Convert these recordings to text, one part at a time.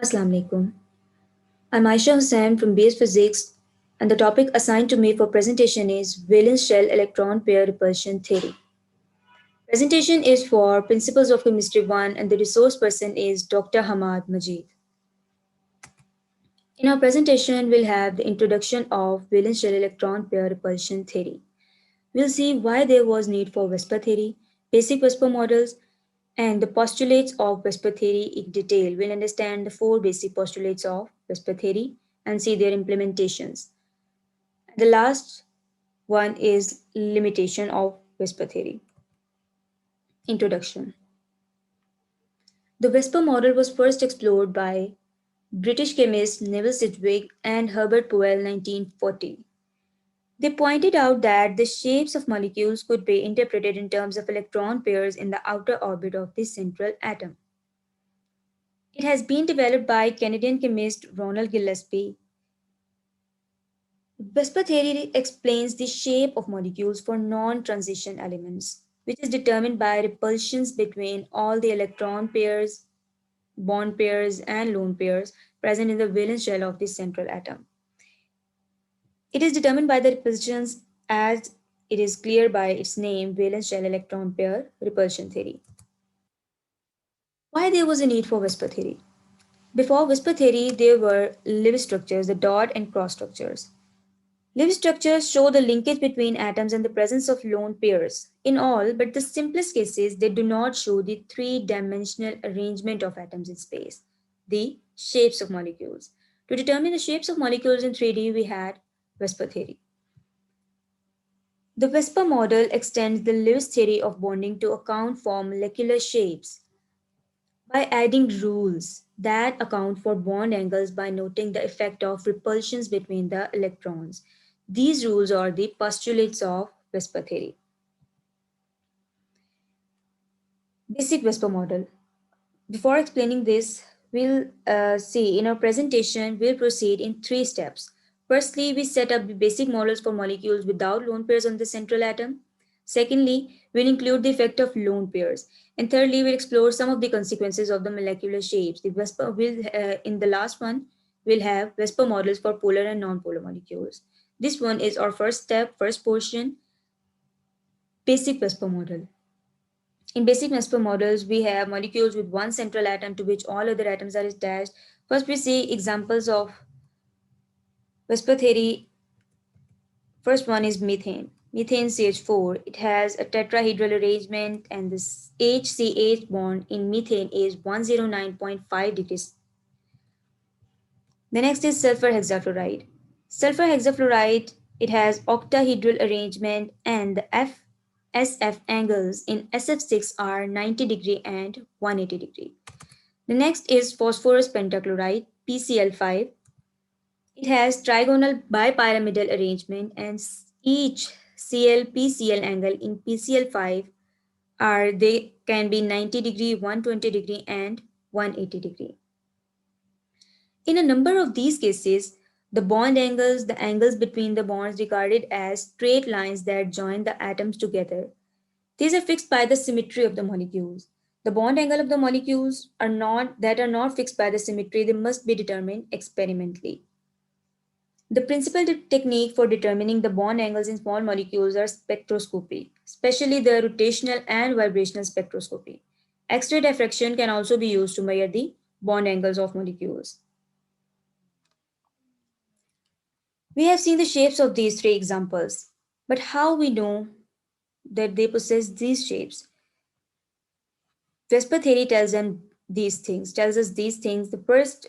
Assalamu alaikum. I'm Aisha Hussain from BS Physics, and the topic assigned to me for presentation is valence shell electron pair repulsion theory. Presentation is for Principles of Chemistry 1, and the resource person is Dr. Hamad Majid. In our presentation, we'll have the introduction of valence shell electron pair repulsion theory. We'll see why there was need for VSEPR theory, basic VSEPR models, and the postulates of VSEPR theory in detail. We'll understand the four basic postulates of VSEPR theory and see their implementations. The last one is limitation of VSEPR theory. Introduction. The VSEPR model was first explored by British chemists Neville Sidgwick and Herbert Powell 1940. They pointed out that the shapes of molecules could be interpreted in terms of electron pairs in the outer orbit of the central atom. It has been developed by Canadian chemist Ronald Gillespie. VSEPR theory explains the shape of molecules for non-transition elements, which is determined by repulsions between all the electron pairs, bond pairs, and lone pairs present in the valence shell of the central atom. It is determined by the repulsions as it is clear by its name, valence shell electron pair repulsion theory. Why there was a need for VSEPR theory? Before VSEPR theory, there were Lewis structures, the dot and cross structures. Lewis structures show the linkage between atoms and the presence of lone pairs. In all but the simplest cases, they do not show the three-dimensional arrangement of atoms in space, the shapes of molecules. To determine the shapes of molecules in 3D, we had VSEPR theory. The VSEPR model extends the Lewis theory of bonding to account for molecular shapes by adding rules that account for bond angles by noting the effect of repulsions between the electrons. These rules are the postulates of VSEPR theory. Basic VSEPR model. Before explaining this, we'll see in our presentation, we'll proceed in three steps. Firstly, we set up the basic models for molecules without lone pairs on the central atom. Secondly, we'll include the effect of lone pairs. And thirdly, we'll explore some of the consequences of the molecular shapes. The VSEPR will, in the last one, we'll have VSEPR models for polar and non-polar molecules. This one is our first step, first portion, basic VSEPR model. In basic VSEPR models, we have molecules with one central atom to which all other atoms are attached. First, we see examples of VSEPR theory. First one is methane. Methane CH4. It has a tetrahedral arrangement and the HCH bond in methane is 109.5 degrees. The next is sulfur hexafluoride. Sulfur hexafluoride, it has octahedral arrangement and the SF angles in SF6 are 90 degree and 180 degree. The next is phosphorus pentachloride, PCl5. It has trigonal bipyramidal arrangement and each Cl-PCl angle in PCl5 they can be 90 degree, 120 degree and 180 degree. In a number of these cases, the bond angles, the angles between the bonds regarded as straight lines that join the atoms together. These are fixed by the symmetry of the molecules. The bond angle of the molecules are not fixed by the symmetry, they must be determined experimentally. The principal technique for determining the bond angles in small molecules are spectroscopy, especially the rotational and vibrational spectroscopy. X-ray diffraction can also be used to measure the bond angles of molecules. We have seen the shapes of these three examples, but how we know that they possess these shapes? VSEPR theory tells us these things. The first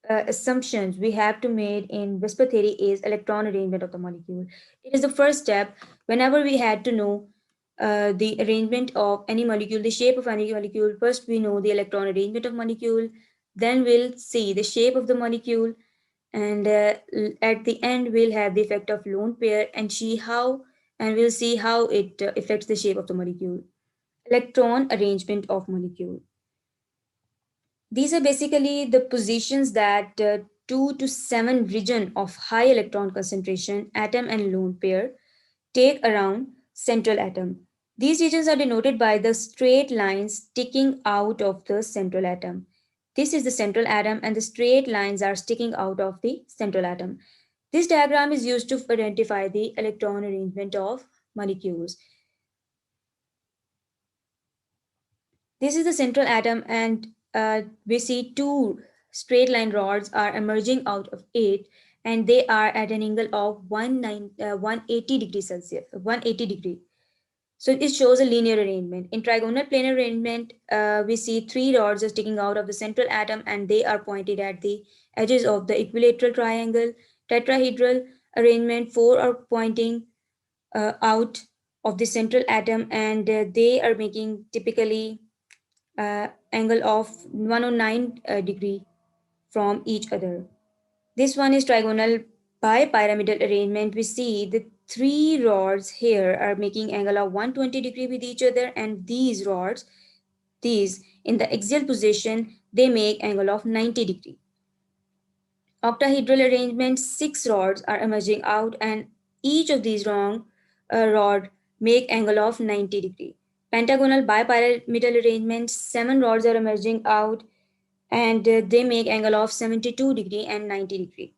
assumptions we have to make in VSEPR theory is electron arrangement of the molecule. It is the first step whenever we had to know the arrangement of any molecule, the shape of any molecule. First, we know the electron arrangement of molecule, then we'll see the shape of the molecule, and at the end we'll have the effect of lone pair and we'll see how it affects the shape of the molecule. Electron arrangement of molecule. These are basically the positions that 2 to 7 region of high electron concentration atom and lone pair take around central atom. These regions are denoted by the straight lines sticking out of the central atom. This is the central atom and the straight lines are sticking out of the central atom. This diagram is used to identify the electron arrangement of molecules. This is the central atom and we see two straight line rods are emerging out of it and they are at an angle of 180 degrees Celsius, 180 degree. So it shows a linear arrangement. In trigonal planar arrangement, we see three rods are sticking out of the central atom and they are pointed at the edges of the equilateral triangle. Tetrahedral arrangement, four are pointing out of the central atom and they are making typically angle of 109 degree from each other. This one is trigonal bipyramidal arrangement. We see the three rods here are making angle of 120 degree with each other and these rods, these in the axial position, they make angle of 90 degree. Octahedral arrangement, six rods are emerging out and each of these rod make angle of 90 degree. Pentagonal bipyramidal arrangement, seven rods are emerging out and they make angle of 72 degree and 90 degree.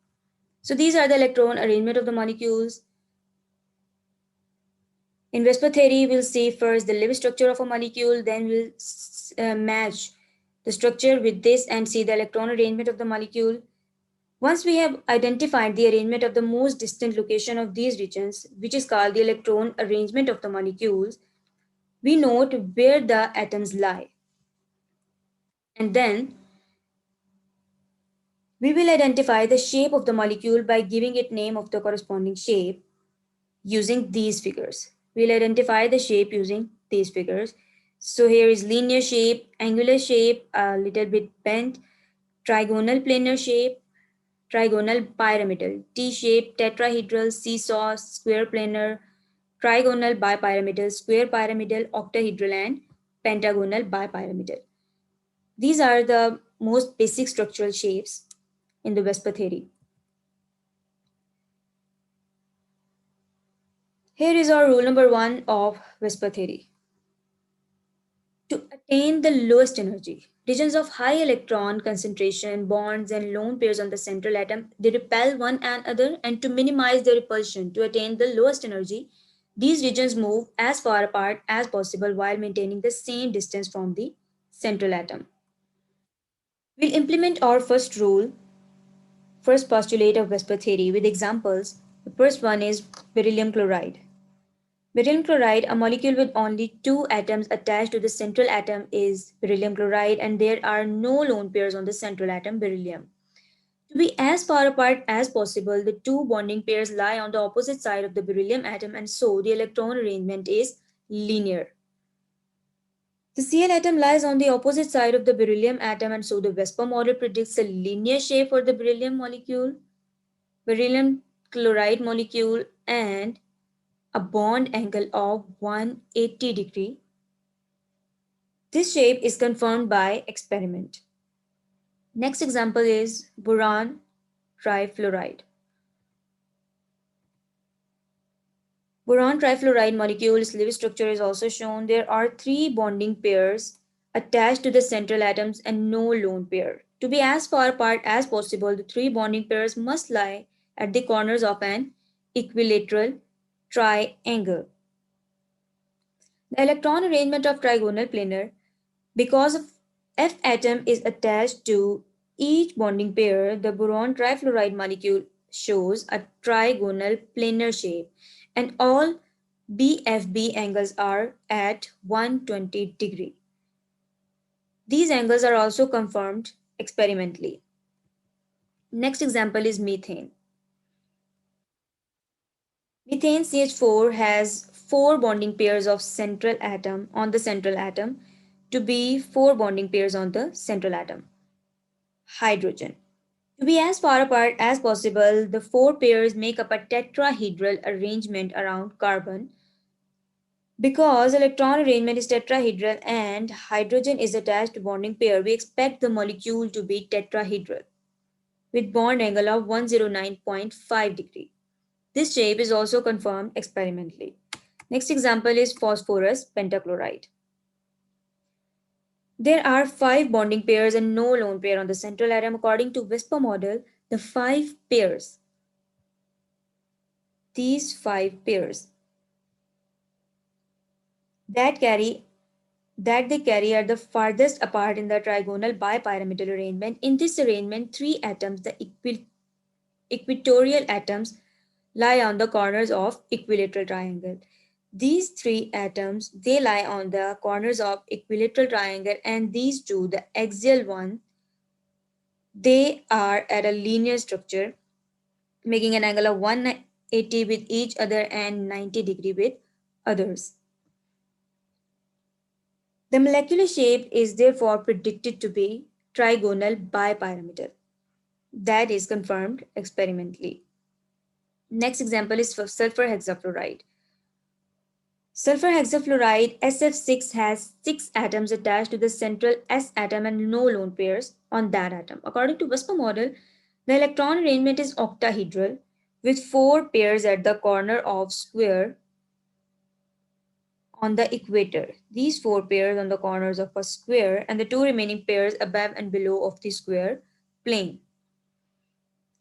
So these are the electron arrangement of the molecules. In Vesper theory, we'll see first the Lewis structure of a molecule, then we'll match the structure with this and see the electron arrangement of the molecule. Once we have identified the arrangement of the most distant location of these regions, which is called the electron arrangement of the molecules, we note where the atoms lie. And then we will identify the shape of the molecule by giving it name of the corresponding shape using these figures. We'll identify the shape using these figures. So here is linear shape, angular shape, a little bit bent, trigonal planar shape, trigonal pyramidal, T-shape, tetrahedral, seesaw, square planar, trigonal bipyramidal, square pyramidal, octahedral, and pentagonal bipyramidal. These are the most basic structural shapes in the Vesper theory. Here is our rule number 1 of Vesper theory. To attain the lowest energy, regions of high electron concentration, bonds, and lone pairs on the central atom, they repel one another, and to minimize their repulsion, to attain the lowest energy, these regions move as far apart as possible while maintaining the same distance from the central atom. We'll implement our first postulate of Vesper theory with examples. The first one is beryllium chloride. Beryllium chloride, a molecule with only two atoms attached to the central atom, is beryllium chloride, and there are no lone pairs on the central atom beryllium. To be as far apart as possible, the two bonding pairs lie on the opposite side of the beryllium atom, and so the electron arrangement is linear. The Cl atom lies on the opposite side of the beryllium atom, and so the Vesper model predicts a linear shape for the beryllium molecule, beryllium chloride molecule, and a bond angle of 180 degree. This shape is confirmed by experiment. Next example is boron trifluoride. Boron trifluoride molecule's Lewis structure is also shown. There are three bonding pairs attached to the central atoms and no lone pair. To be as far apart as possible, the three bonding pairs must lie at the corners of an equilateral triangle. The electron arrangement of trigonal planar, because F atom is attached to each bonding pair, the boron trifluoride molecule shows a trigonal planar shape and all BFB angles are at 120 degree. These angles are also confirmed experimentally. Next example is methane. Methane CH4 has four bonding pairs of central atom on the central atom to be four bonding pairs on the central atom. Hydrogen. To be as far apart as possible, the four pairs make up a tetrahedral arrangement around carbon. Because electron arrangement is tetrahedral and hydrogen is attached to bonding pair, we expect the molecule to be tetrahedral with bond angle of 109.5 degree. This shape is also confirmed experimentally. Next example is phosphorus pentachloride. There are 5 bonding pairs and no lone pair on the central atom. According to Whisper model, the 5 pairs, these 5 pairs that carry that they carry are the farthest apart in the trigonal bipyramidal arrangement. In this arrangement, 3 atoms, the equatorial atoms, lie on the corners of equilateral triangle. These 3 atoms, they lie on the corners of equilateral triangle, and these 2, the axial one, they are at a linear structure, making an angle of 180 with each other and 90 degree with others. The molecular shape is therefore predicted to be trigonal bipyramidal. That is confirmed experimentally. Next example is for sulfur hexafluoride. Sulfur hexafluoride SF6 has 6 atoms attached to the central S atom and no lone pairs on that atom. According to Whisper model, the electron arrangement is octahedral with 4 pairs at the corner of square on the equator. These 4 pairs on the corners of a square and the 2 remaining pairs above and below of the square plane.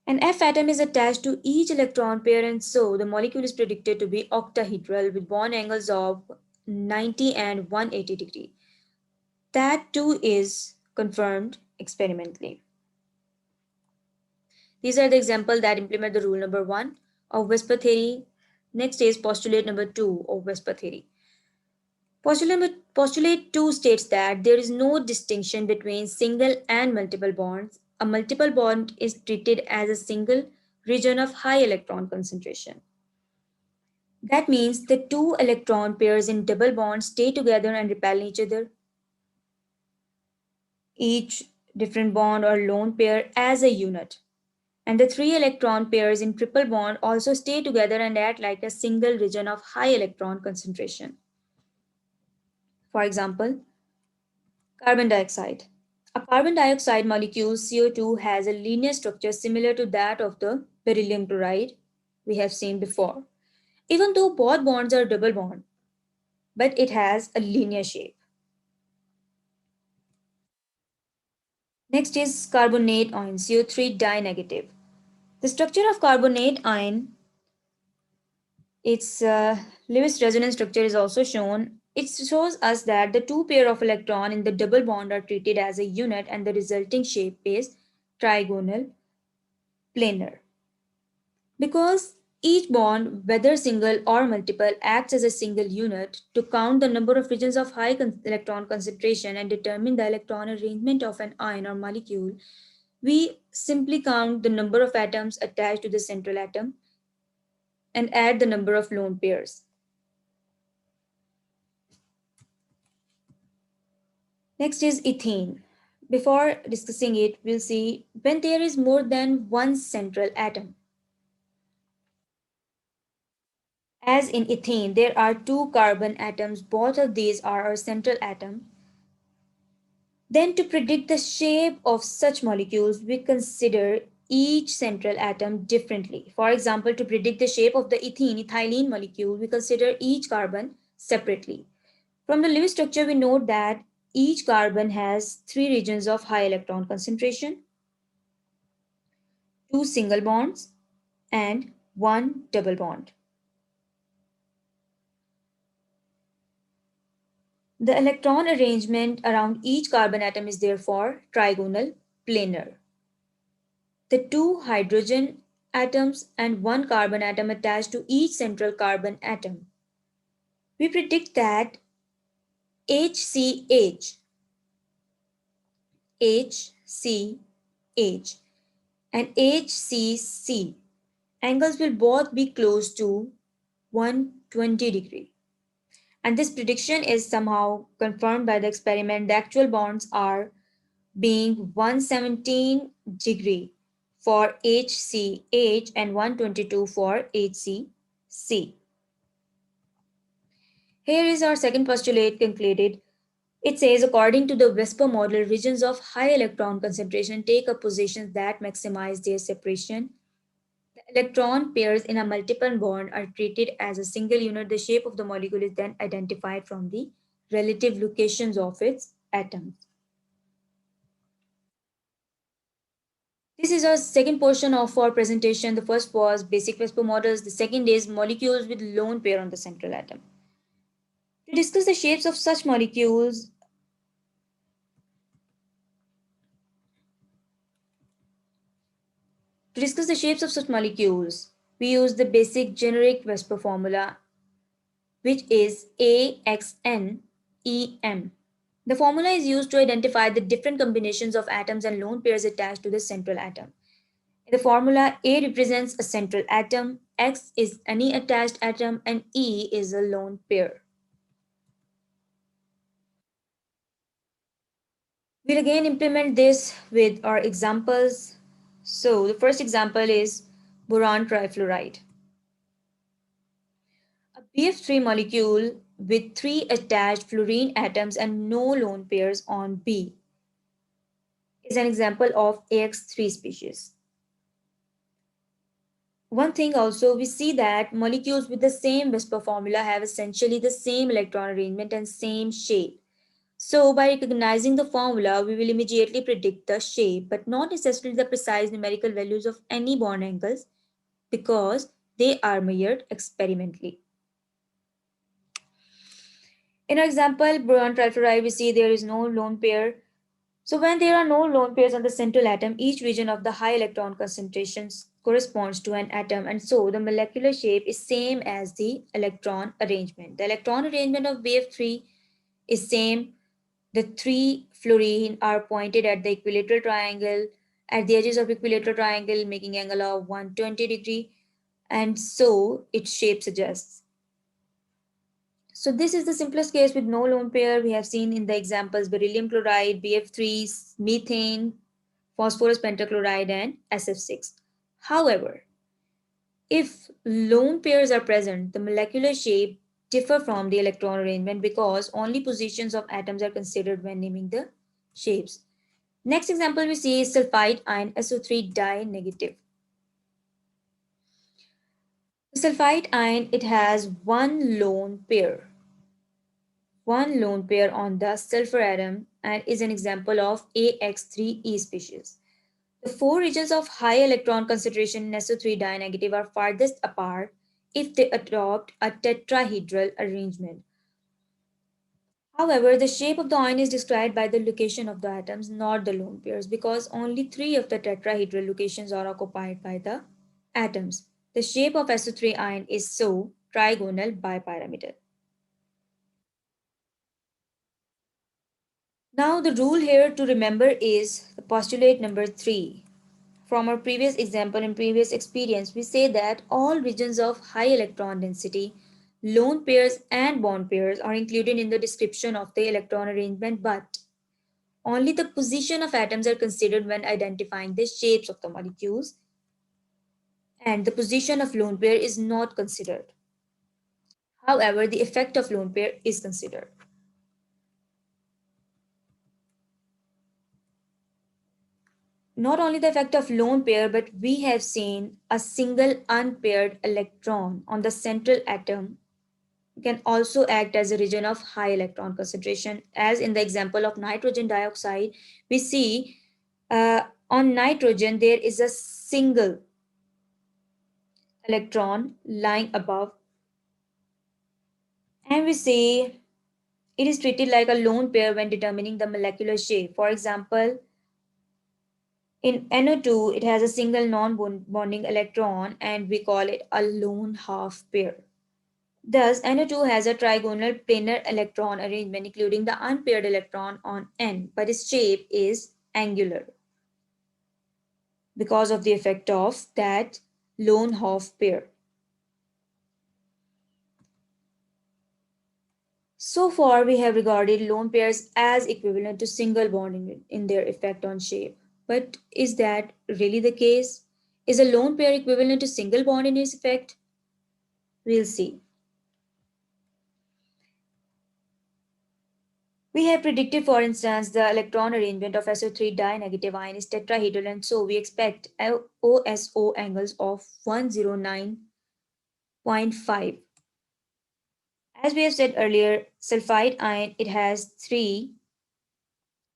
An F atom is attached to each electron pair, and so the molecule is predicted to be octahedral with bond angles of 90 and 180 degree. That too is confirmed experimentally. These are the examples that implement the rule number 1 of Whisper theory. Next is postulate number 2 of Whisper theory. Postulate 2 states that there is no distinction between single and multiple bonds. A multiple bond is treated as a single region of high electron concentration. That means the 2 electron pairs in double bonds stay together and repel each other. Each different bond or lone pair as a unit. And the 3 electron pairs in triple bond also stay together and act like a single region of high electron concentration. For example, carbon dioxide. A carbon dioxide molecule CO2 has a linear structure similar to that of the beryllium chloride we have seen before, even though both bonds are double bond, but it has a linear shape. Next is carbonate ion, CO3 di-negative. The structure of carbonate ion, its Lewis resonance structure is also shown. It shows us that the 2 pair of electron in the double bond are treated as a unit and the resulting shape is trigonal planar. Because each bond, whether single or multiple, acts as a single unit, to count the number of regions of high electron concentration and determine the electron arrangement of an ion or molecule, we simply count the number of atoms attached to the central atom and add the number of lone pairs. Next is ethene. Before discussing it, we'll see when there is more than one central atom. As in ethene, there are 2 carbon atoms, both of these are our central atom. Then to predict the shape of such molecules, we consider each central atom differently. For example, to predict the shape of the ethylene molecule, we consider each carbon separately. From the Lewis structure, we note that each carbon has 3 regions of high electron concentration, 2 single bonds, and 1 double bond. The electron arrangement around each carbon atom is therefore trigonal planar. The 2 hydrogen atoms and 1 carbon atom attached to each central carbon atom. We predict that HCH, HCH, and HCC angles will both be close to 120 degree. And this prediction is somehow confirmed by the experiment. The actual bonds are being 117 degree for HCH and 122 for HCC. Here is our second postulate concluded. It says, according to the Whisper model, regions of high electron concentration take up positions that maximize their separation. The electron pairs in a multiple bond are treated as a single unit. The shape of the molecule is then identified from the relative locations of its atoms. This is our second portion of our presentation. The first was basic VSEPR models. The second is molecules with lone pair on the central atom. To discuss the shapes of such molecules, we use the basic generic VSEPR formula, which is AXNEM. The formula is used to identify the different combinations of atoms and lone pairs attached to the central atom. In the formula, A represents a central atom, X is any attached atom, and E is a lone pair. We'll again implement this with our examples. So the first example is boron trifluoride. A BF3 molecule with 3 attached fluorine atoms and no lone pairs on B is an example of AX3 species. One thing also, we see that molecules with the same VSEPR formula have essentially the same electron arrangement and same shape. So by recognizing the formula, we will immediately predict the shape, but not necessarily the precise numerical values of any bond angles because they are measured experimentally. In our example, boron trifluoride, we see there is no lone pair. So when there are no lone pairs on the central atom, each region of the high electron concentrations corresponds to an atom, and so the molecular shape is same as the electron arrangement. The electron arrangement of BF3 is same. The 3 fluorine are pointed at the equilateral triangle, at the edges of equilateral triangle, making angle of 120 degree, and so its shape suggests. So this is the simplest case with no lone pair. We have seen in the examples beryllium chloride, BF3, methane, phosphorus pentachloride, and SF6. However, if lone pairs are present, the molecular shape differ from the electron arrangement because only positions of atoms are considered when naming the shapes. Next example we see is sulfide ion SO3 di negative. The sulfide ion, it has one lone pair on the sulfur atom and is an example of AX3E species. The 4 regions of high electron concentration in SO3 di-negative are farthest apart if they adopt a tetrahedral arrangement. However, the shape of the ion is described by the location of the atoms, not the lone pairs, because only 3 of the tetrahedral locations are occupied by the atoms. The shape of SO3 ion is so trigonal bipyramidal. Now the rule here to remember is the postulate number 3. From our previous example and previous experience, we say that all regions of high electron density, lone pairs and bond pairs are included in the description of the electron arrangement, but only the position of atoms are considered when identifying the shapes of the molecules, and the position of lone pair is not considered. However, the effect of lone pair is considered. Not only the effect of lone pair, but we have seen a single unpaired electron on the central atom can also act as a region of high electron concentration. As in the example of nitrogen dioxide, we see on nitrogen there is a single electron lying above, and we say it is treated like a lone pair when determining the molecular shape. For example, in NO2, it has a single non-bonding electron and we call it a lone half pair. Thus, NO2 has a trigonal planar electron arrangement including the unpaired electron on N, but its shape is angular because of the effect of that lone half pair. So far, we have regarded lone pairs as equivalent to single bonding in their effect on shape. But is that really the case? Is a lone pair equivalent to single bond in its effect? We'll see. We have predicted, for instance, the electron arrangement of SO3 di-negative ion is tetrahedral, and so we expect OSO angles of 109.5. As we have said earlier, sulfide ion, it has 3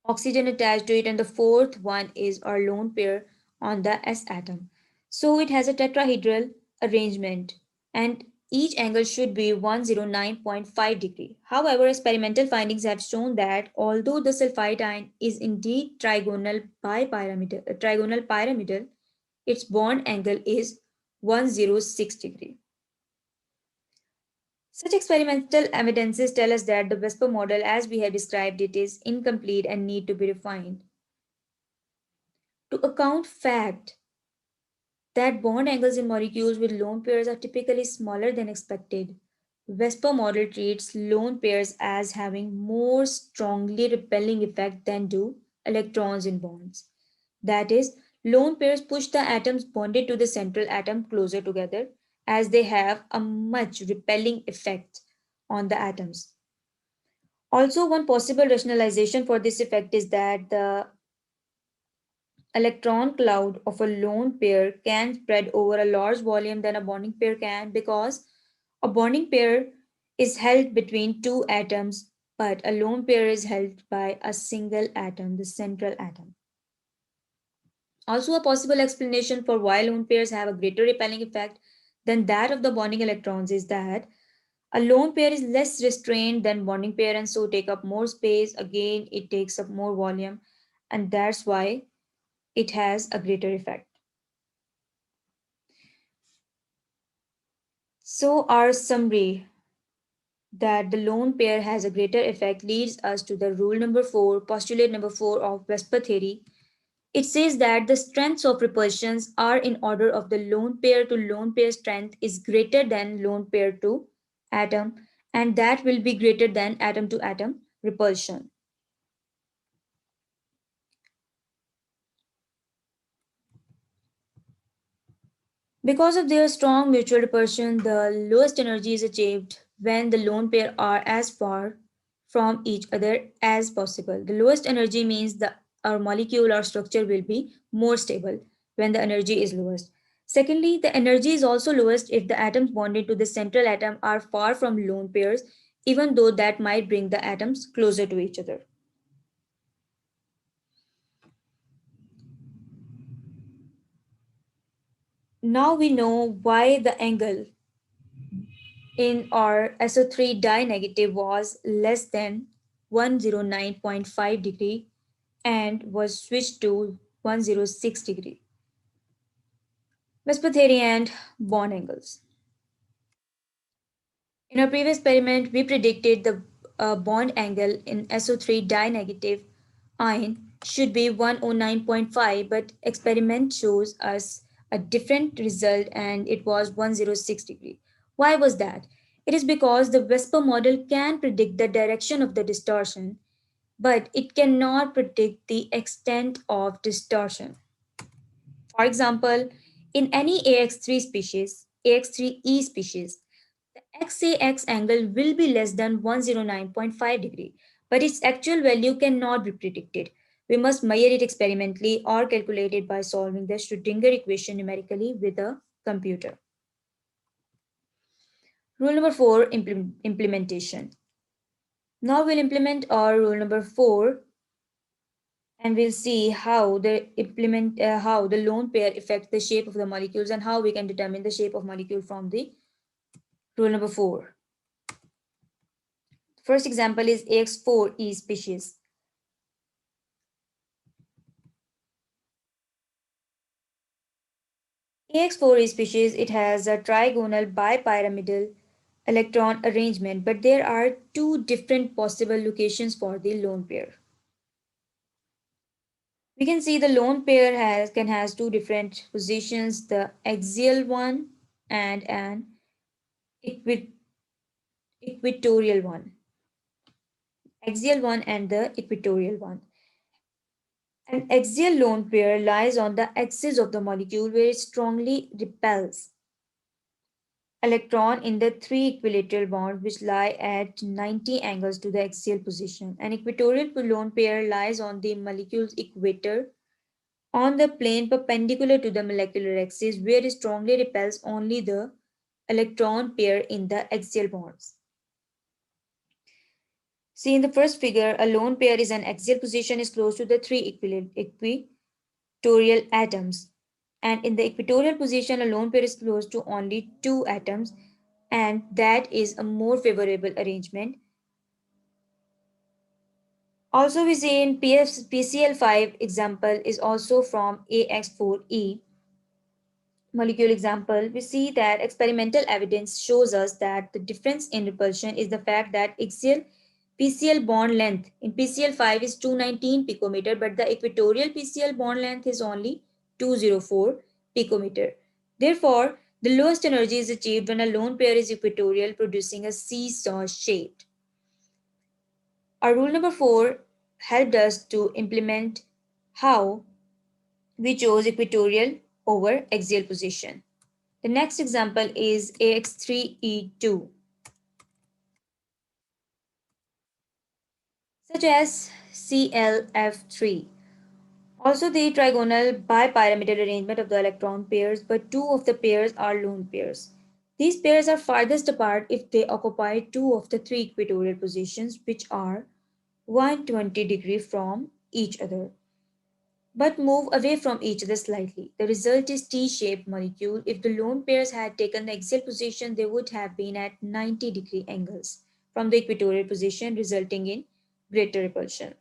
oxygen attached to it, and the fourth one is our lone pair on the S atom. So it has a tetrahedral arrangement and each angle should be 109.5 degree. However, experimental findings have shown that although the sulfide ion is indeed trigonal pyramidal, its bond angle is 106 degree. Such experimental evidences tell us that the Vesper model as we have described it is incomplete and need to be refined. To account fact that bond angles in molecules with lone pairs are typically smaller than expected, Vesper model treats lone pairs as having more strongly repelling effect than do electrons in bonds. That is, lone pairs push the atoms bonded to the central atom closer together as they have a much repelling effect on the atoms. Also, one possible rationalization for this effect is that the electron cloud of a lone pair can spread over a large volume than a bonding pair can because a bonding pair is held between two atoms, but a lone pair is held by a single atom, the central atom. Also, a possible explanation for why lone pairs have a greater repelling effect than that of the bonding electrons is that a lone pair is less restrained than bonding pair and so take up more space. Again, it takes up more volume, and that's why it has a greater effect. So, our summary that the lone pair has a greater effect leads us to the rule number 4, postulate number 4 of Vesper theory. It says that the strengths of repulsions are in order of the lone pair to lone pair strength is greater than lone pair to atom, and that will be greater than atom to atom repulsion. Because of their strong mutual repulsion, the lowest energy is achieved when the lone pair are as far from each other as possible. The lowest energy means the our molecule or structure will be more stable when the energy is lowest. Secondly, the energy is also lowest if the atoms bonded to the central atom are far from lone pairs, even though that might bring the atoms closer to each other. Now we know why the angle in our SO3 dye negative was less than 109.5 degree and was switched to 106 degree. Vesper and bond angles. In our previous experiment, we predicted the bond angle in SO3 dye negative ion should be 109.5, but experiment shows us a different result and it was 106 degree. Why was that? It is because the Vesper model can predict the direction of the distortion, but it cannot predict the extent of distortion. For example, in any AX3 species, AX3E species, the XAX angle will be less than 109.5 degree, but its actual value cannot be predicted. We must measure it experimentally or calculate it by solving the Schrodinger equation numerically with a computer. Rule number 4, implementation. Now we'll implement our rule number 4 and we'll see how how the lone pair affects the shape of the molecules and how we can determine the shape of molecule from the rule number 4. First example is AX4E species. AX4E species, it has a trigonal bipyramidal electron arrangement, but there are two different possible locations for the lone pair. We can see the lone pair has two different positions, the axial one and an equatorial one. Axial one and the equatorial one. An axial lone pair lies on the axis of the molecule where it strongly repels electron in the three equilateral bonds which lie at 90 angles to the axial position. An equatorial lone pair lies on the molecule's equator on the plane perpendicular to the molecular axis where it strongly repels only the electron pair in the axial bonds. See in the first figure, a lone pair is an axial position is close to the three equatorial atoms. And in the equatorial position, a lone pair is close to only two atoms, and that is a more favorable arrangement. Also, we see in PCl5 example is also from AX4E molecule example, we see that experimental evidence shows us that the difference in repulsion is the fact that axial PCl bond length in PCl5 is 219 picometer, but the equatorial PCl bond length is only 204 picometer. Therefore, the lowest energy is achieved when a lone pair is equatorial, producing a seesaw shape. Our rule number 4 helped us to implement how we chose equatorial over axial position. The next example is AX3E2, such as ClF3. Also, the trigonal bipyramidal arrangement of the electron pairs, but two of the pairs are lone pairs. These pairs are farthest apart if they occupy two of the three equatorial positions, which are 120 degrees from each other, but move away from each other slightly. The result is T-shaped molecule. If the lone pairs had taken the axial position, they would have been at 90-degree angles from the equatorial position, resulting in greater repulsion.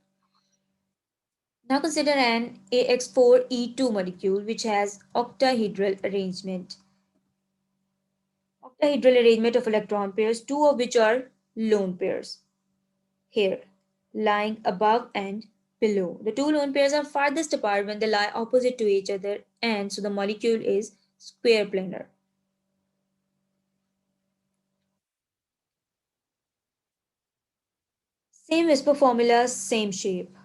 Now consider an AX4E2 molecule which has octahedral arrangement. Octahedral arrangement of electron pairs, two of which are lone pairs. Here, lying above and below. The two lone pairs are farthest apart when they lie opposite to each other, and so the molecule is square planar. Same Whisper formula, same shape.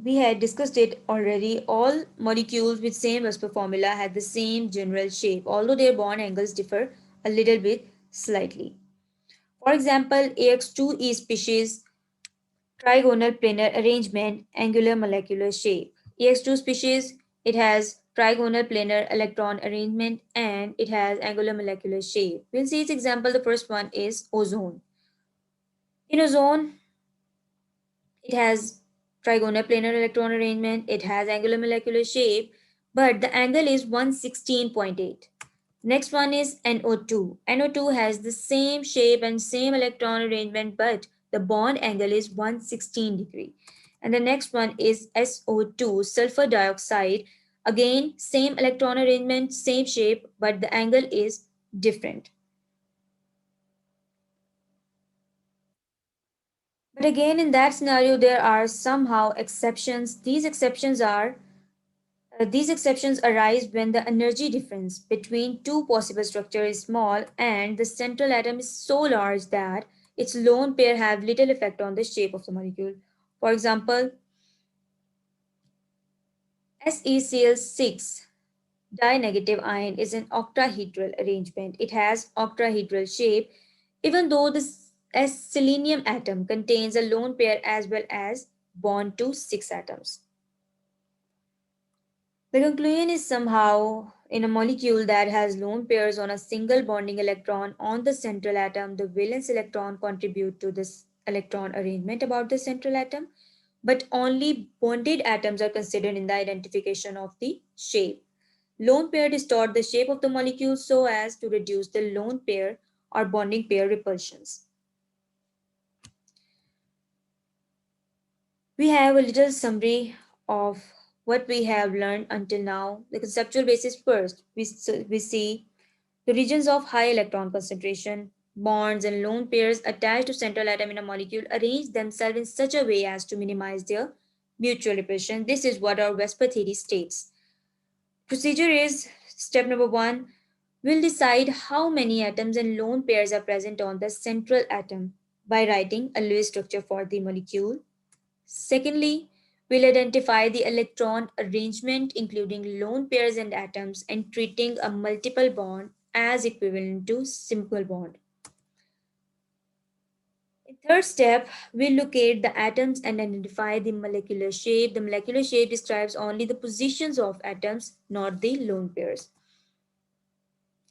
We had discussed it already. All molecules with same Whisper formula had the same general shape, although their bond angles differ a little bit slightly. For example, AX2E species trigonal planar arrangement, angular molecular shape. EX2 species, it has trigonal planar electron arrangement and it has angular molecular shape. We'll see its example. The first one is ozone. In ozone, it has trigonal planar electron arrangement, it has angular molecular shape, but the angle is 116.8. Next one is NO2. NO2 has the same shape and same electron arrangement, but the bond angle is 116 degree. And the next one is SO2, sulfur dioxide. Again, same electron arrangement, same shape, but the angle is different. But again, in that scenario, there are somehow exceptions. These exceptions arise when the energy difference between two possible structures is small and the central atom is so large that its lone pair have little effect on the shape of the molecule. For example, SeCl6 di-negative ion is an octahedral arrangement. It has octahedral shape even though the selenium atom contains a lone pair as well as bond to 6 atoms. The conclusion is somehow in a molecule that has lone pairs on a single bonding electron on the central atom, the valence electron contribute to this electron arrangement about the central atom, but only bonded atoms are considered in the identification of the shape. Lone pair distort the shape of the molecule so as to reduce the lone pair or bonding pair repulsions. We have a little summary of what we have learned until now. The conceptual basis first, we see the regions of high electron concentration, bonds and lone pairs attached to central atom in a molecule arrange themselves in such a way as to minimize their mutual repulsion. This is what our Vesper theory states. Procedure is step number 1. We'll decide how many atoms and lone pairs are present on the central atom by writing a Lewis structure for the molecule. Secondly, we'll identify the electron arrangement including lone pairs and atoms and treating a multiple bond as equivalent to simple bond. In third step, we locate the atoms and identify the molecular shape. The molecular shape describes only the positions of atoms, not the lone pairs.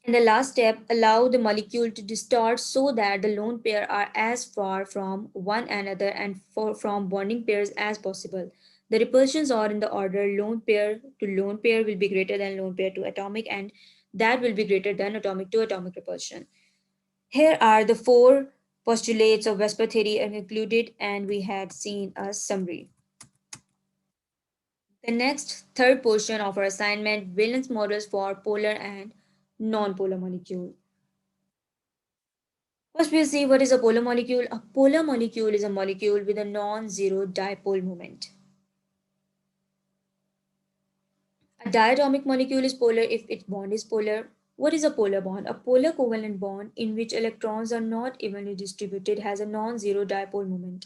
And the last step, allow the molecule to distort so that the lone pair are as far from one another and from bonding pairs as possible. The repulsions are in the order lone pair to lone pair will be greater than lone pair to atomic, and that will be greater than atomic to atomic repulsion. Here are the four postulates of VSEPR theory included, and we had seen a summary. The next third portion of our assignment, valence models for polar and non-polar molecule. First, we'll see what is a polar molecule. A polar molecule is a molecule with a non-zero dipole moment. A diatomic molecule is polar if its bond is polar. What is a polar bond? A polar covalent bond in which electrons are not evenly distributed has a non-zero dipole moment.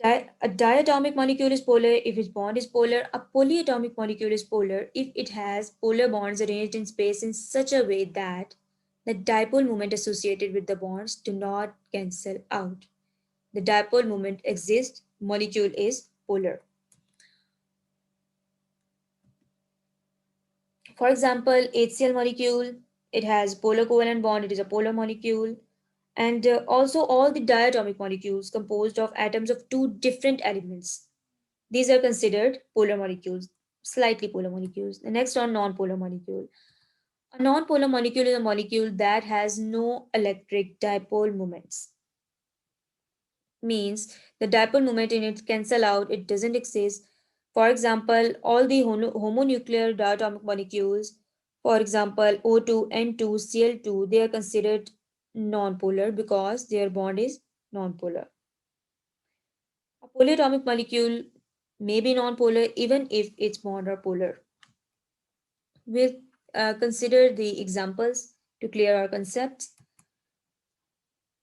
A diatomic molecule is polar if its bond is polar. A polyatomic molecule is polar if it has polar bonds arranged in space in such a way that the dipole moment associated with the bonds do not cancel out. The dipole moment exists, molecule is polar. For example, HCl molecule, it has polar covalent bond, it is a polar molecule. And also all the diatomic molecules composed of atoms of two different elements. These are considered polar molecules, slightly polar molecules. The next one, non-polar molecule. A non-polar molecule is a molecule that has no electric dipole moments. Means the dipole moment in it cancel out, it doesn't exist. For example, all the homonuclear diatomic molecules, for example, O2, N2, Cl2, they are considered non-polar because their bond is non-polar. A polyatomic molecule may be non-polar even if its bond are polar. We'll consider the examples to clear our concepts.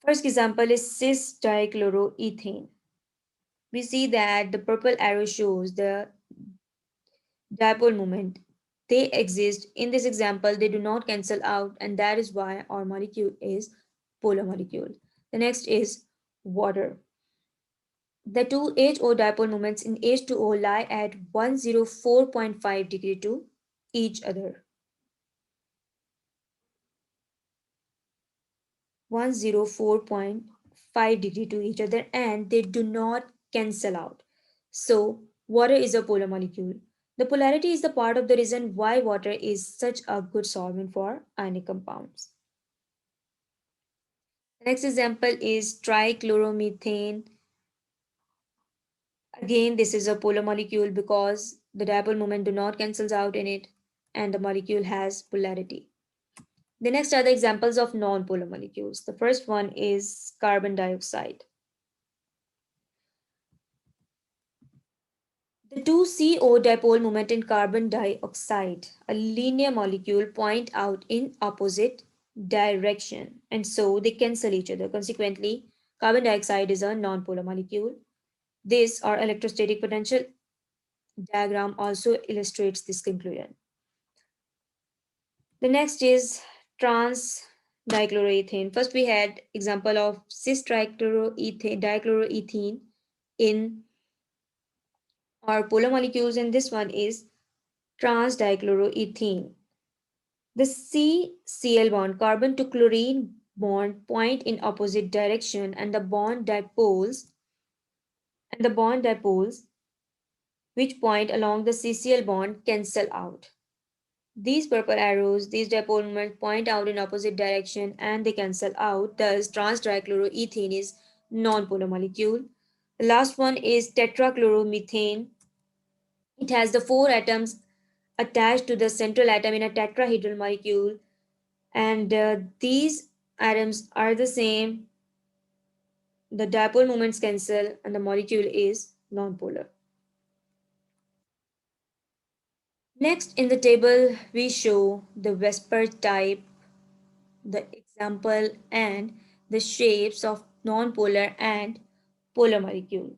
First example is cis dichloroethane. We see that the purple arrow shows the dipole moment. They exist. In this example, they do not cancel out, and that is why our molecule is polar molecule. The next is water. The two HO dipole moments in H2O lie at 104.5 degree to each other. 104.5 degree to each other, and they do not cancel out. So, water is a polar molecule. The polarity is the part of the reason why water is such a good solvent for ionic compounds. The next example is trichloromethane. Again, this is a polar molecule because the dipole moment do not cancels out in it and the molecule has polarity. The next are the examples of non-polar molecules. The first one is carbon dioxide. The two CO dipole moment in carbon dioxide, a linear molecule, point out in opposite direction and so they cancel each other. Consequently, carbon dioxide is a non-polar molecule. This or electrostatic potential diagram also illustrates this conclusion. The next is trans dichloroethane. First we had example of cis dichloroethene in our polar molecules, and this one is trans dichloroethene. The CCl bond, carbon to chlorine bond, point in opposite direction and the bond dipoles which point along the CCl bond cancel out. These purple arrows, these dipole moments point out in opposite direction and they cancel out. Thus, trans-dichloroethane is non-polar molecule. The last one is tetrachloromethane. It has the four atoms attached to the central atom in a tetrahedral molecule, and these atoms are the same. The dipole moments cancel, and the molecule is non-polar. Next in the table, we show the VSEPR type, the example, and the shapes of non-polar and polar molecule.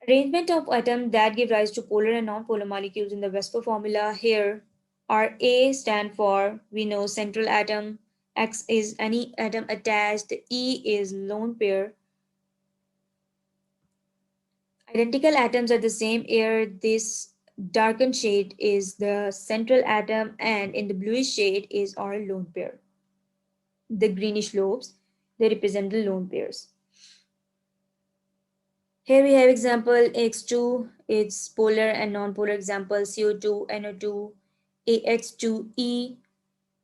Arrangement of atoms that give rise to polar and non-polar molecules in the VSEPR formula here are A stand for, we know, central atom, X is any atom attached, E is lone pair. Identical atoms are the same here. darkened shade is the central atom, and in the bluish shade is our lone pair. The greenish lobes, they represent the lone pairs. Here we have example X2, its polar and non-polar example CO2, NO2, AX2E.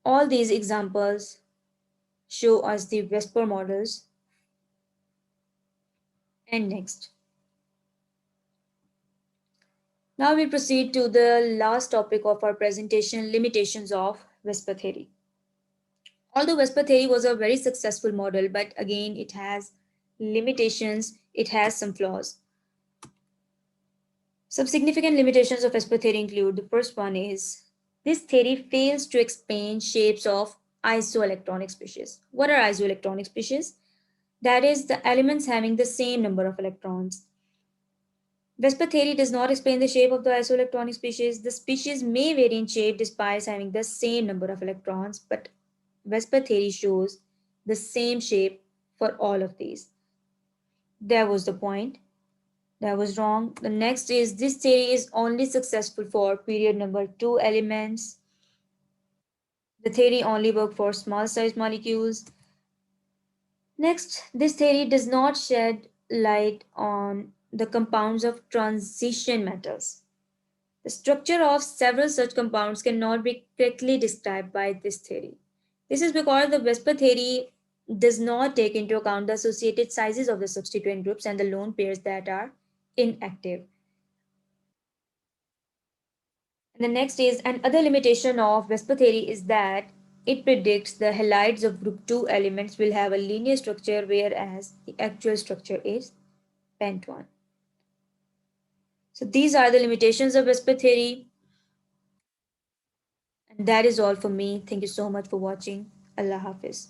All these examples show us the VSEPR models. And next. Now we proceed to the last topic of our presentation, limitations of VSEPR theory. Although VSEPR theory was a very successful model, but again it has limitations, it has some flaws. Some significant limitations of VSEPR theory include the first one is this theory fails to explain shapes of isoelectronic species. What are isoelectronic species? That is the elements having the same number of electrons. VSEPR theory does not explain the shape of the isoelectronic species. The species may vary in shape despite having the same number of electrons, but VSEPR theory shows the same shape for all of these. That was the point. That was wrong. The next is this theory is only successful for period number 2 elements. The theory only works for small size molecules. Next, this theory does not shed light on the compounds of transition metals. The structure of several such compounds cannot be correctly described by this theory. This is because the VSEPR theory does not take into account the associated sizes of the substituent groups and the lone pairs that are inactive. And the next is another limitation of VSEPR theory is that it predicts the halides of group 2 elements will have a linear structure, whereas the actual structure is pent one. So these are the limitations of VSEPR theory. And that is all for me. Thank you so much for watching. Allah Hafiz.